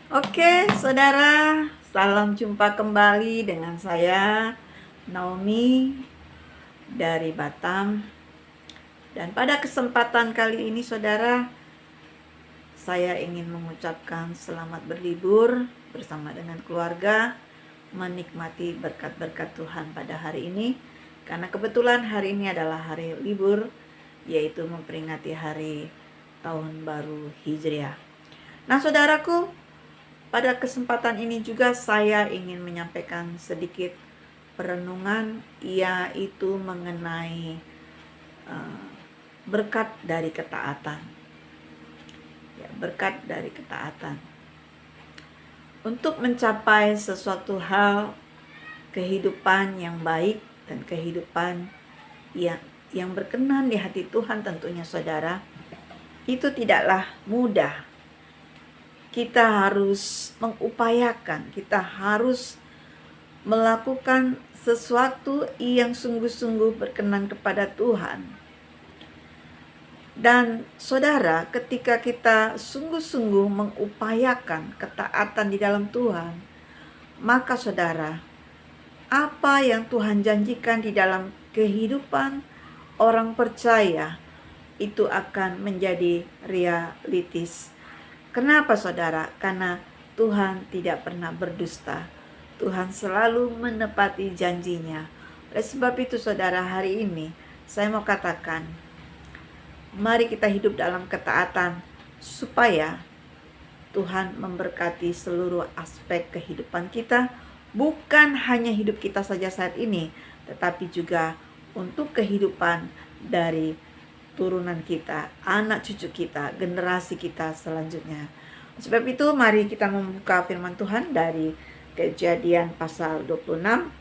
Oke, saudara, salam jumpa kembali dengan saya, Naomi, dari Batam. Dan pada kesempatan kali ini, saudara, saya ingin mengucapkan selamat berlibur bersama dengan keluarga, menikmati berkat-berkat Tuhan pada hari ini. Karena kebetulan hari ini adalah hari libur, yaitu memperingati hari Tahun Baru Hijriah. Nah, saudaraku, pada kesempatan ini juga saya ingin menyampaikan sedikit perenungan, yaitu mengenai berkat dari ketaatan. Ya, berkat dari ketaatan. Untuk mencapai sesuatu hal, kehidupan yang baik dan kehidupan yang berkenan di hati Tuhan tentunya, saudara, itu tidaklah mudah. Kita harus mengupayakan, kita harus melakukan sesuatu yang sungguh-sungguh berkenan kepada Tuhan. Dan saudara, ketika kita sungguh-sungguh mengupayakan ketaatan di dalam Tuhan, maka saudara, apa yang Tuhan janjikan di dalam kehidupan orang percaya itu akan menjadi realitis. Kenapa, saudara? Karena Tuhan tidak pernah berdusta. Tuhan selalu menepati janjinya. Oleh sebab itu, saudara, hari ini saya mau katakan, mari kita hidup dalam ketaatan supaya Tuhan memberkati seluruh aspek kehidupan kita, bukan hanya hidup kita saja saat ini, tetapi juga untuk kehidupan dari turunan kita, anak cucu kita, generasi kita selanjutnya. Sebab itu mari kita membuka firman Tuhan dari Kejadian pasal 26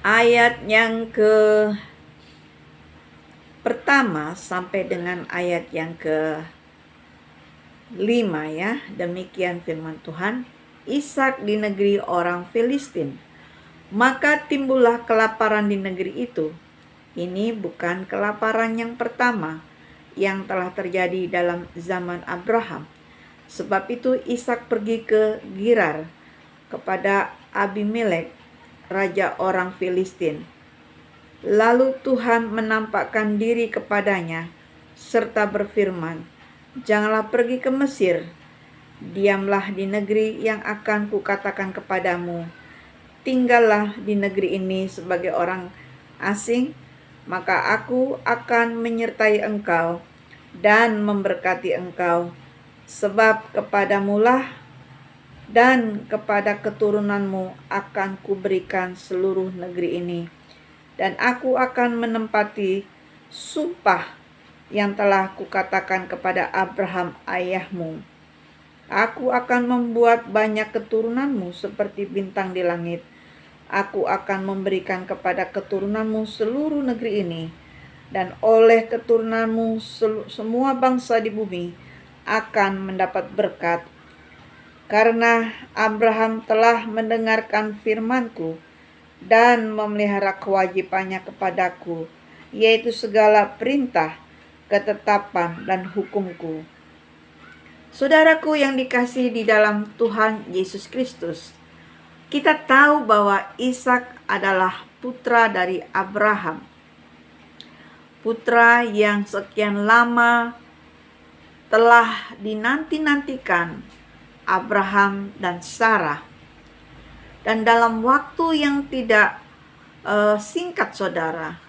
ayat yang pertama sampai dengan ayat yang ke-5 ya. Demikian firman Tuhan. Ishak di negeri orang Filistin. Maka timbullah kelaparan di negeri itu. Ini bukan kelaparan yang pertama yang telah terjadi dalam zaman Abraham. Sebab itu Ishak pergi ke Gerar kepada Abimelek, raja orang Filistin. Lalu Tuhan menampakkan diri kepadanya serta berfirman, "Janganlah pergi ke Mesir. Diamlah di negeri yang akan kukatakan kepadamu. Tinggallah di negeri ini sebagai orang asing, maka aku akan menyertai engkau dan memberkati engkau, sebab kepadamulah dan kepada keturunanmu akan kuberikan seluruh negeri ini, dan aku akan menempati sumpah yang telah kukatakan kepada Abraham ayahmu. Aku akan membuat banyak keturunanmu seperti bintang di langit. Aku akan memberikan kepada keturunanmu seluruh negeri ini, dan oleh keturunanmu semua bangsa di bumi akan mendapat berkat. Karena Abraham telah mendengarkan firmanku dan memelihara kewajibannya kepadaku, yaitu segala perintah, ketetapan, dan hukumku." Saudaraku yang dikasihi di dalam Tuhan Yesus Kristus, kita tahu bahwa Ishak adalah putra dari Abraham. Putra yang sekian lama telah dinanti-nantikan Abraham dan Sarah. Dan dalam waktu yang tidak singkat, saudara,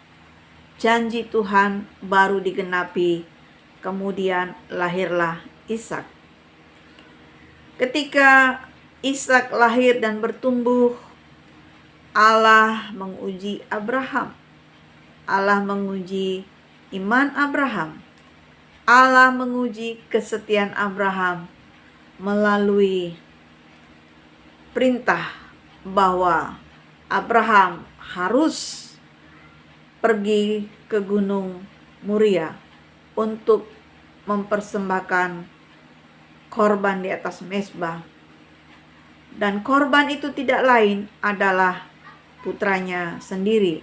janji Tuhan baru digenapi. Kemudian lahirlah Ishak. Ketika Ishak lahir dan bertumbuh, Allah menguji Abraham. Allah menguji iman Abraham. Allah menguji kesetiaan Abraham melalui perintah bahwa Abraham harus pergi ke Gunung Moria untuk mempersembahkan korban di atas mezbah. Dan korban itu tidak lain adalah putranya sendiri.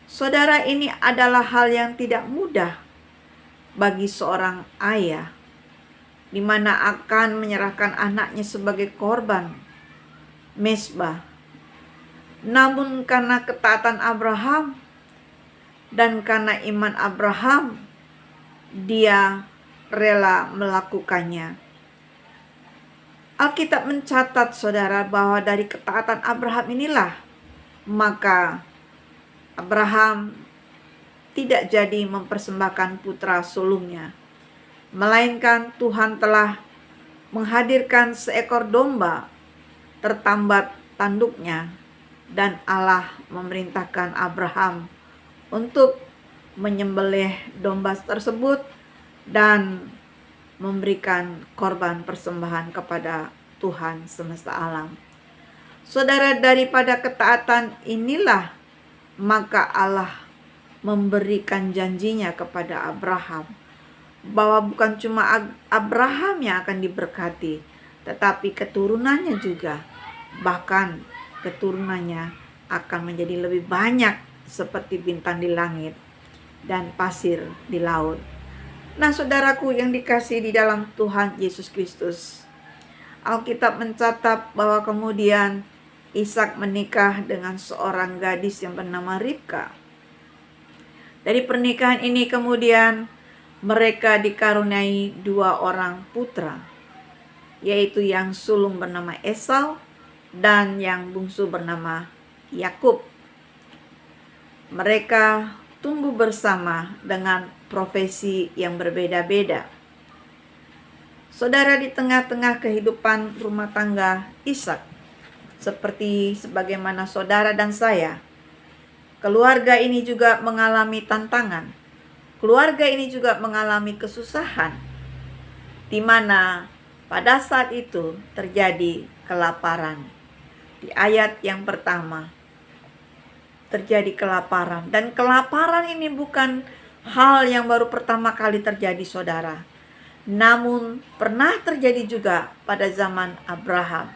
Saudara, ini adalah hal yang tidak mudah bagi seorang ayah. di mana akan menyerahkan anaknya sebagai korban mezbah. Namun karena ketaatan Abraham dan karena iman Abraham, dia rela melakukannya. Alkitab mencatat, saudara, bahwa dari ketaatan Abraham inilah maka Abraham tidak jadi mempersembahkan putra sulungnya, melainkan Tuhan telah menghadirkan seekor domba tertambat tanduknya, dan Allah memerintahkan Abraham untuk menyembelih domba tersebut dan memberikan korban persembahan kepada Tuhan semesta alam. Saudara, daripada ketaatan inilah maka Allah memberikan janjinya kepada Abraham bahwa bukan cuma Abraham yang akan diberkati, tetapi keturunannya juga. Bahkan keturunannya akan menjadi lebih banyak seperti bintang di langit dan pasir di laut. Nah, saudaraku yang dikasihi di dalam Tuhan Yesus Kristus, Alkitab mencatat bahwa kemudian Ishak menikah dengan seorang gadis yang bernama Ribka. Dari pernikahan ini kemudian mereka dikaruniai 2 orang putra, yaitu yang sulung bernama Esau dan yang bungsu bernama Yakub. Mereka tumbuh bersama dengan profesi yang berbeda-beda. Saudara, di tengah-tengah kehidupan rumah tangga Ishak, seperti sebagaimana saudara dan saya, keluarga ini juga mengalami tantangan. Keluarga ini juga mengalami kesusahan, di mana pada saat itu terjadi kelaparan. Di ayat yang pertama, terjadi kelaparan. Dan kelaparan ini bukan hal yang baru pertama kali terjadi, saudara. Namun pernah terjadi juga pada zaman Abraham.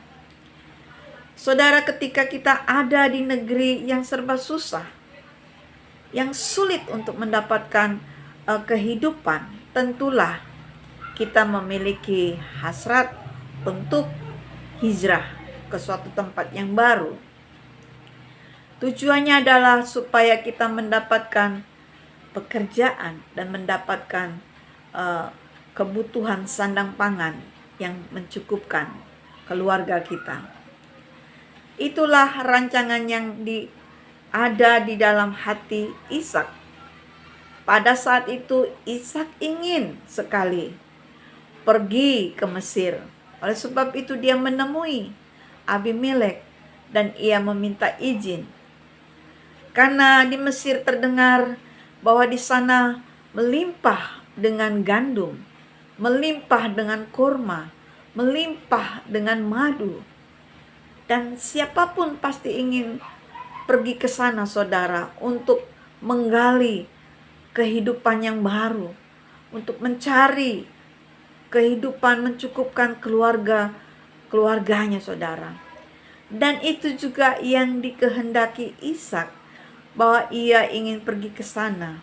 Saudara, ketika kita ada di negeri yang serba susah, yang sulit untuk mendapatkan kehidupan, tentulah kita memiliki hasrat untuk hijrah ke suatu tempat yang baru. Tujuannya adalah supaya kita mendapatkan pekerjaan dan mendapatkan kebutuhan sandang pangan yang mencukupkan keluarga kita. Itulah rancangan yang ada di dalam hati Ishak. Pada saat itu Ishak ingin sekali pergi ke Mesir. Oleh sebab itu dia menemui Abimelek dan ia meminta izin. Karena di Mesir terdengar bahwa di sana melimpah dengan gandum, melimpah dengan kurma, melimpah dengan madu. Dan siapapun pasti ingin pergi ke sana, saudara, untuk menggali kehidupan yang baru, untuk mencari kehidupan mencukupkan keluarganya, saudara. Dan itu juga yang dikehendaki Ishak, bahwa ia ingin pergi ke sana.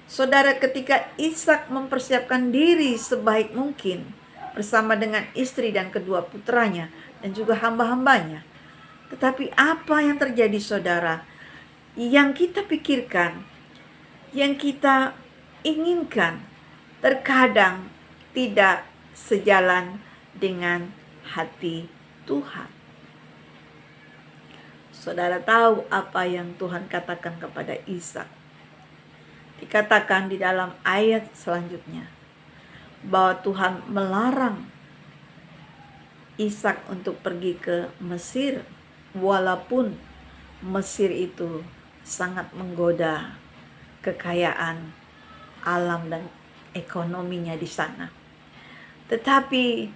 Saudara, ketika Ishak mempersiapkan diri sebaik mungkin bersama dengan istri dan kedua putranya dan juga hamba-hambanya, tetapi apa yang terjadi, saudara? Yang kita pikirkan, yang kita inginkan, terkadang tidak sejalan dengan hati Tuhan. Saudara tahu apa yang Tuhan katakan kepada Ishak? Dikatakan di dalam ayat selanjutnya bahwa Tuhan melarang Ishak untuk pergi ke Mesir, walaupun Mesir itu sangat menggoda kekayaan alam dan ekonominya di sana. Tetapi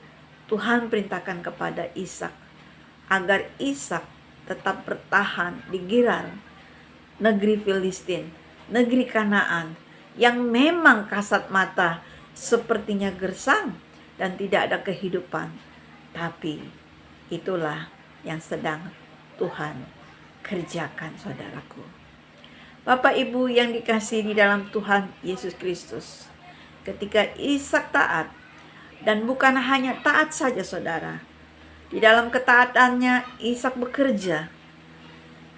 Tuhan perintahkan kepada Ishak agar Ishak tetap bertahan di Gerar, negeri Filistin, negeri Kanaan, yang memang kasat mata sepertinya gersang dan tidak ada kehidupan. Tapi itulah yang sedang Tuhan kerjakan, saudaraku. Bapak Ibu yang dikasihi di dalam Tuhan Yesus Kristus, ketika Ishak taat Dan bukan hanya taat saja saudara. Di dalam ketaatannya Ishak bekerja.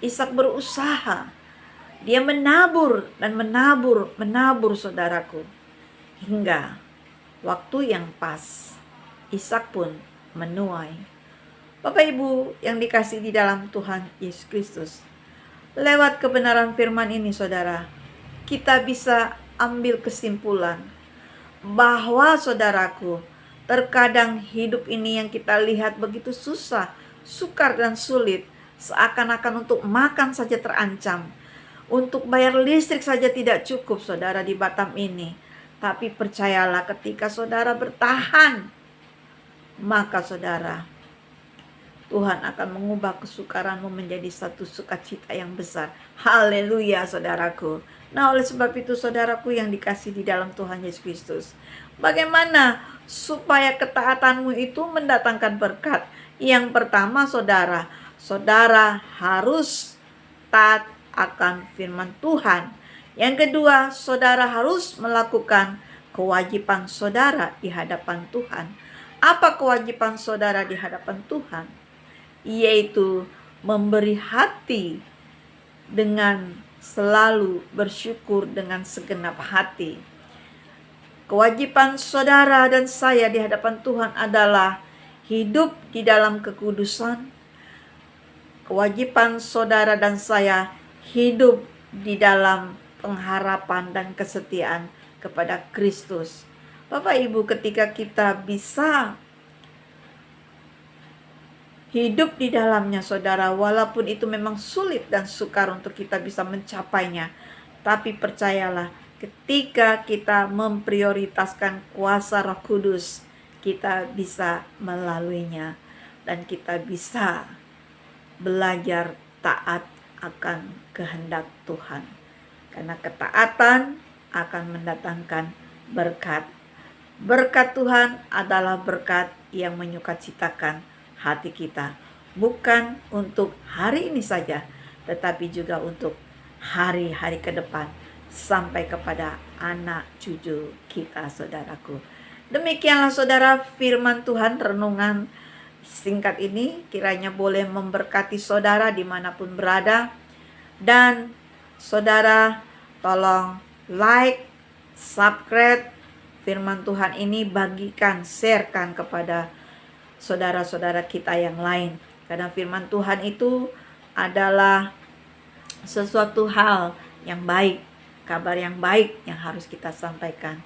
Ishak berusaha. Dia menabur dan menabur saudaraku. Hingga waktu yang pas, Ishak pun menuai. Bapak Ibu yang dikasihi di dalam Tuhan Yesus Kristus, lewat kebenaran firman ini saudara, kita bisa ambil kesimpulan bahwa saudaraku, terkadang hidup ini yang kita lihat begitu susah, sukar dan sulit, seakan-akan untuk makan saja terancam, untuk bayar listrik saja tidak cukup saudara di Batam ini. Tapi percayalah, ketika saudara bertahan, maka saudara, Tuhan akan mengubah kesukaranmu menjadi satu sukacita yang besar. Haleluya saudaraku. Nah, oleh sebab itu saudaraku yang dikasihi di dalam Tuhan Yesus Kristus, bagaimana supaya ketaatanmu itu mendatangkan berkat? Yang pertama saudara harus taat akan firman Tuhan. Yang kedua, saudara harus melakukan kewajiban saudara di hadapan Tuhan. Apa kewajiban saudara di hadapan Tuhan? Yaitu memberi hati dengan selalu bersyukur dengan segenap hati. Kewajiban saudara dan saya di hadapan Tuhan adalah hidup di dalam kekudusan. Kewajiban saudara dan saya hidup di dalam pengharapan dan kesetiaan kepada Kristus. Bapak Ibu, ketika kita bisa hidup di dalamnya saudara, walaupun itu memang sulit dan sukar untuk kita bisa mencapainya, tapi percayalah, ketika kita memprioritaskan kuasa Roh Kudus, kita bisa melaluinya dan kita bisa belajar taat akan kehendak Tuhan. Karena ketaatan akan mendatangkan berkat. Berkat Tuhan adalah berkat yang menyukacitakan hati kita. Bukan untuk hari ini saja, tetapi juga untuk hari-hari ke depan, sampai kepada anak cucu kita saudaraku. Demikianlah saudara firman Tuhan renungan singkat ini, kiranya boleh memberkati saudara dimanapun berada. Dan saudara tolong like, subscribe firman Tuhan ini, bagikan, sharekan kepada saudara-saudara kita yang lain. Karena firman Tuhan itu adalah sesuatu hal yang baik, kabar yang baik yang harus kita sampaikan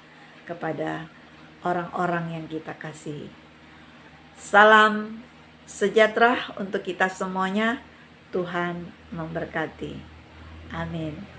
kepada orang-orang yang kita kasihi. Salam sejahtera untuk kita semuanya. Tuhan memberkati. Amin.